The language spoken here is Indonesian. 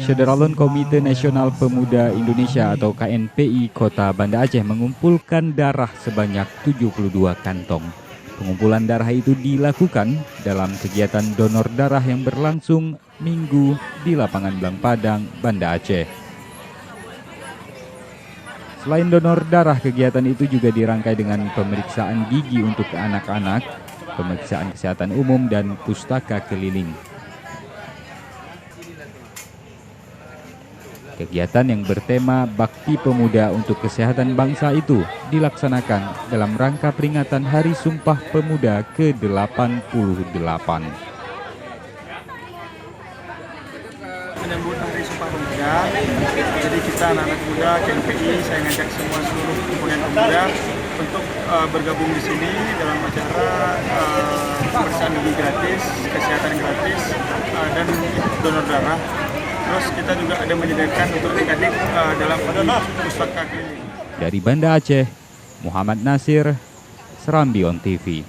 Sederalun Komite Nasional Pemuda Indonesia atau KNPI Kota Banda Aceh mengumpulkan darah sebanyak 72 kantong. Pengumpulan darah itu dilakukan dalam kegiatan donor darah yang berlangsung Minggu di lapangan Blang Padang, Banda Aceh. Selain donor darah, kegiatan itu juga dirangkai dengan pemeriksaan gigi untuk anak-anak, pemeriksaan kesehatan umum, dan pustaka keliling. Kegiatan yang bertema Bakti Pemuda untuk Kesehatan Bangsa itu dilaksanakan dalam rangka peringatan Hari Sumpah Pemuda ke-88. Menyambut Hari Sumpah Pemuda, jadi kita anak-anak muda KNPI, saya ngajak semua seluruh komponen pemuda untuk bergabung di sini dalam acara pemeriksaan gigi gratis, kesehatan gratis, dan donor darah. Terus kita juga ada menyediakan untuk adik-adik dalam pustaka keliling. Dari Banda Aceh, Muhammad Nasir, Serambi On TV.